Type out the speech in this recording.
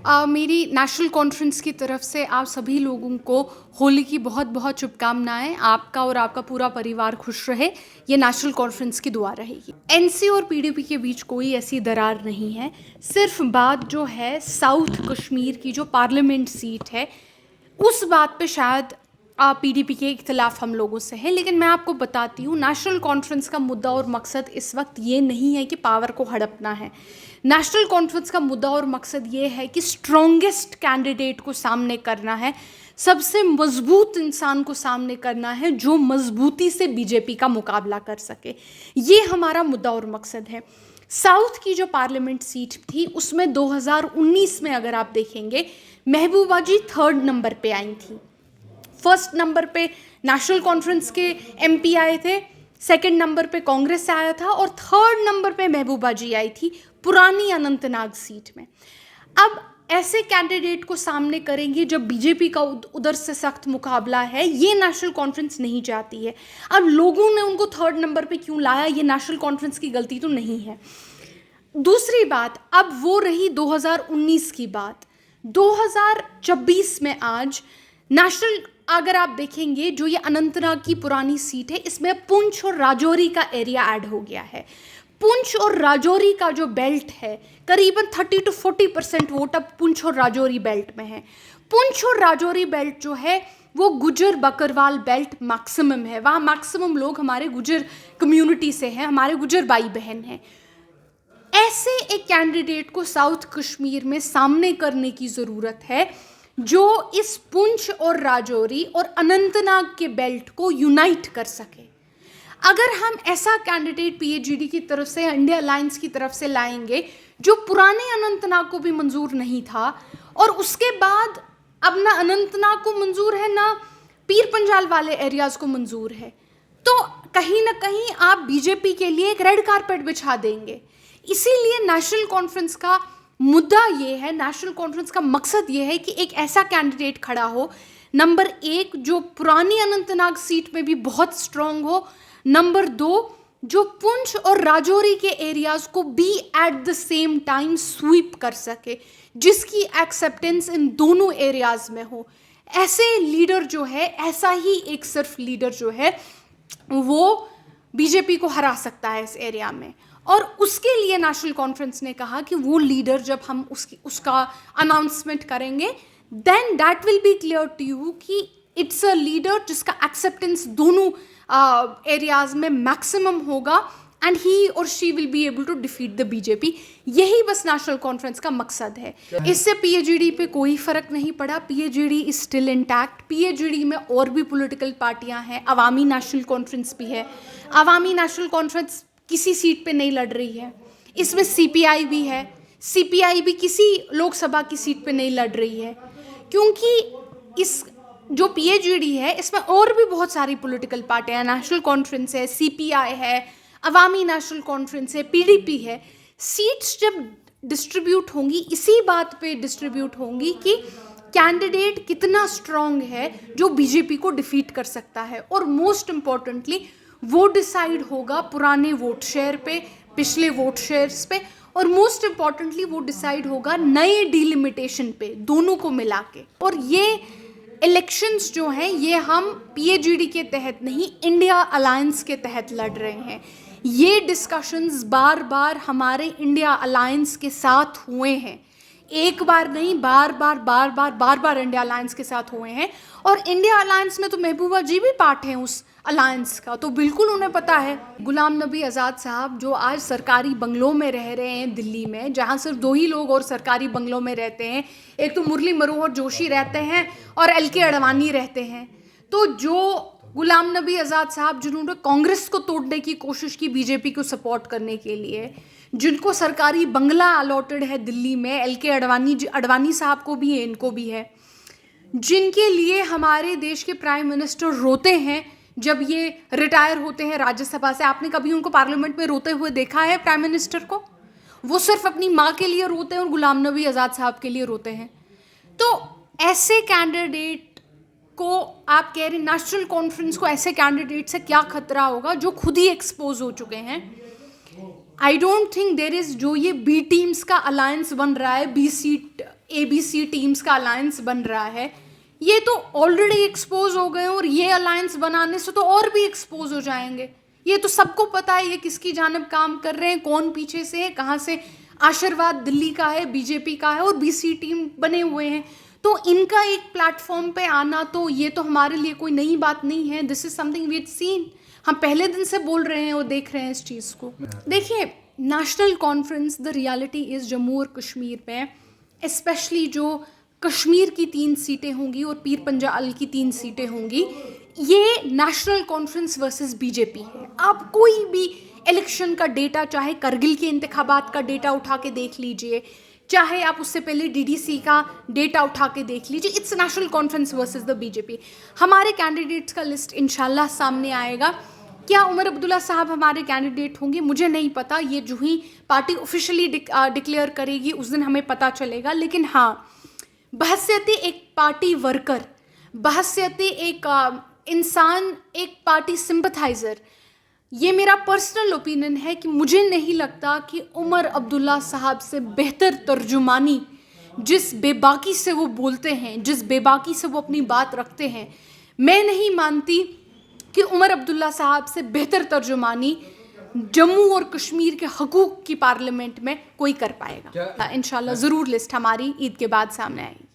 मेरी national conference की तरफ से आप सभी लोगों को होली की बहुत बहुत शुभकामनाएं। आपका और आपका पूरा परिवार खुश रहे, ये नेशनल कॉन्फ्रेंस की दुआ रहेगी। एनसी और पीडीपी के बीच कोई ऐसी दरार नहीं है, सिर्फ बात जो है साउथ कश्मीर की जो पार्लियामेंट सीट है उस बात पे शायद पीडीपी के इख्तिलाफ हम लोगों से है। लेकिन मैं आपको बताती हूँ, नेशनल कॉन्फ्रेंस का मुद्दा और मकसद इस वक्त ये नहीं है कि पावर को हड़पना है। नेशनल कॉन्फ्रेंस का मुद्दा और मकसद ये है कि स्ट्रॉन्गेस्ट कैंडिडेट को सामने करना है, सबसे मजबूत इंसान को सामने करना है जो मजबूती से बीजेपी का मुकाबला कर सके। ये हमारा मुद्दा और मकसद है। साउथ की जो पार्लियामेंट सीट थी उसमें 2019 में अगर आप देखेंगे, महबूबा जी 3rd नंबर पे आई थी। 1st नंबर पे नेशनल कॉन्फ्रेंस के एमपी आए थे, 2nd नंबर पे कांग्रेस से आया था और 3rd नंबर पे महबूबा जी आई थी पुरानी अनंतनाग सीट में। अब ऐसे कैंडिडेट को सामने करेंगे जब बीजेपी का उधर से सख्त मुकाबला है, ये नेशनल कॉन्फ्रेंस नहीं चाहती है। अब लोगों ने उनको 3rd नंबर पे क्यों लाया, ये नेशनल कॉन्फ्रेंस की गलती तो नहीं है। दूसरी बात, अब वो रही 2019 की बात। 2026 में आज नेशनल अगर आप देखेंगे, जो ये अनंतनाग की पुरानी सीट है इसमें पुंछ और राजौरी का एरिया ऐड हो गया है। पुंछ और राजौरी का जो बेल्ट है, करीबन 30 to 40% वोट अब पुंछ और राजौरी बेल्ट में है। पुंछ और राजौरी बेल्ट जो है वो गुजर बकरवाल बेल्ट मैक्सिमम है, वहाँ मैक्सिमम लोग हमारे गुजर कम्युनिटी से हैं, हमारे गुजर भाई बहन हैं। ऐसे एक कैंडिडेट को साउथ कश्मीर में सामने करने की ज़रूरत है जो इस पुंछ और राजौरी और अनंतनाग के बेल्ट को यूनाइट कर सके। अगर हम ऐसा कैंडिडेट पीएचडी की तरफ से, इंडिया अलायंस की तरफ से लाएंगे जो पुराने अनंतनाग को भी मंजूर नहीं था और उसके बाद अब ना अनंतनाग को मंजूर है ना पीर पंजाल वाले एरियाज को मंजूर है, तो कहीं ना कहीं आप बीजेपी के लिए एक रेड कारपेट बिछा देंगे। इसीलिए नेशनल कॉन्फ्रेंस का मुद्दा ये है, नेशनल कॉन्फ्रेंस का मकसद ये है कि एक ऐसा कैंडिडेट खड़ा हो, नंबर 1 जो पुरानी अनंतनाग सीट में भी बहुत स्ट्रांग हो, नंबर 2 जो पुंछ और राजौरी के एरियाज को भी at the same time sweep कर सके, जिसकी एक्सेप्टेंस इन दोनों एरियाज में हो। ऐसे लीडर जो है, ऐसा ही एक सिर्फ लीडर जो है वो बीजेपी को हरा सकता है इस एरिया में। और उसके लिए नेशनल कॉन्फ्रेंस ने कहा कि वो लीडर जब हम उसका अनाउंसमेंट करेंगे, then that will be clear to you कि इट्स अ लीडर जिसका एक्सेप्टेंस दोनों एरियाज में मैक्सिमम होगा एंड ही और she will be able to defeat the BJP. यही बस नेशनल कॉन्फ्रेंस का मकसद है। इससे पीएचडी पे कोई फर्क नहीं पड़ा। PhD is still intact. PhD में और भी पॉलिटिकल पार्टियां हैं, अवामी नेशनल कॉन्फ्रेंस भी है। अवामी नेशनल कॉन्फ्रेंस किसी सीट पे नहीं लड़ रही है, इसमें सीपीआई भी है। सीपीआई भी किसी लोकसभा की सीट पे नहीं लड़ रही है, क्योंकि इस जो पीएचडी है इसमें और भी बहुत सारी पॉलिटिकल पार्टियां, नेशनल कॉन्फ्रेंस है, सीपीआई है, अवामी नेशनल कॉन्फ्रेंस है, पीडीपी है। सीट्स जब डिस्ट्रीब्यूट होंगी इसी बात पे डिस्ट्रीब्यूट होंगी कि कैंडिडेट कितना स्ट्रांग है जो बीजेपी को डिफीट कर सकता है। और मोस्ट इम्पॉर्टेंटली वो डिसाइड होगा पुराने वोट शेयर पे, पिछले वोट शेयर्स पे, और मोस्ट इम्पॉर्टेंटली वो डिसाइड होगा नए डिलिमिटेशन पे, दोनों को मिला के। और ये इलेक्शंस जो हैं ये हम पीएचडी के तहत नहीं, इंडिया अलायंस के तहत लड़ रहे हैं। ये डिस्कशंस बार बार हमारे इंडिया अलायंस के साथ हुए हैं, एक बार नहीं, बार बार इंडिया अलायंस के साथ हुए हैं। और इंडिया अलायंस में तो महबूबा जी भी पार्ट हैं उस अलायंस का, तो बिल्कुल उन्हें पता है। गुलाम नबी आज़ाद साहब जो आज सरकारी बंगलों में रह रहे हैं दिल्ली में, जहाँ सिर्फ 2 ही लोग और सरकारी बंगलों में रहते हैं, एक तो मुरली मनोहर जोशी रहते हैं और एलके अडवाणी रहते हैं। तो जो गुलाम नबी आज़ाद साहब जिन्होंने कांग्रेस को तोड़ने की कोशिश की बीजेपी को सपोर्ट करने के लिए, जिनको सरकारी बंगला अलॉटेड है दिल्ली में, एलके अडवाणी साहब को भी है, इनको भी है, जिनके लिए हमारे देश के प्राइम मिनिस्टर रोते हैं जब ये रिटायर होते हैं राज्यसभा से। आपने कभी उनको पार्लियामेंट में रोते हुए देखा है प्राइम मिनिस्टर को? वो सिर्फ अपनी माँ के लिए रोते हैं और गुलाम नबी आज़ाद साहब के लिए रोते हैं। तो ऐसे कैंडिडेट को आप कह रहे नेशनल कॉन्फ्रेंस को ऐसे कैंडिडेट से क्या खतरा होगा जो खुद ही एक्सपोज हो चुके हैं? I don't think there is, जो ये बी टीम्स का अलायंस बन रहा है, 20 सीट ABC टीम्स का अलायंस बन रहा है, ये तो ऑलरेडी एक्सपोज हो गए और ये अलायंस बनाने से तो और भी एक्सपोज हो जाएंगे। ये तो सबको पता है ये किसकी जानब काम कर रहे हैं, कौन पीछे से है, कहाँ से आशीर्वाद दिल्ली का है, बीजेपी का है और BC टीम बने हुए हैं। तो इनका एक प्लेटफॉर्म पे आना तो ये तो हमारे लिए कोई नई बात नहीं है। This is something we had seen, हम पहले दिन से बोल रहे हैं और देख रहे हैं इस चीज़ को। देखिए, national conference the reality is Jammu और कश्मीर पे, स्पेशली जो कश्मीर की 3 सीटें होंगी और पीर पंजाल की 3 सीटें होंगी, ये नेशनल कॉन्फ्रेंस वर्सेस बीजेपी है। आप कोई भी इलेक्शन का डेटा, चाहे करगिल के इंतखाबात का डेटा उठा के देख लीजिए, चाहे आप उससे पहले DDC का डेटा उठा के देख लीजिए, it's national conference versus the BJP. हमारे कैंडिडेट्स का लिस्ट इंशाल्लाह सामने आएगा। क्या उमर अब्दुल्ला साहब हमारे कैंडिडेट होंगे, मुझे नहीं पता। ये जो ही पार्टी ऑफिशियली डिक्लेयर करेगी उस दिन हमें पता चलेगा। लेकिन हाँ, बहसियती एक पार्टी वर्कर, बहसियती एक इंसान, एक पार्टी सिंपथाइज़र, ये मेरा पर्सनल ओपिनियन है कि मुझे नहीं लगता कि उमर अब्दुल्ला साहब से बेहतर तर्जुमानी, जिस बेबाकी से वो बोलते हैं, जिस बेबाकी से वो अपनी बात रखते हैं, मैं नहीं मानती कि उमर अब्दुल्ला साहब से बेहतर तर्जुमानी जम्मू और कश्मीर के हकूक़ की पार्लियामेंट में कोई कर पाएगा। इंशाल्लाह ज़रूर लिस्ट हमारी ईद के बाद सामने आएगी।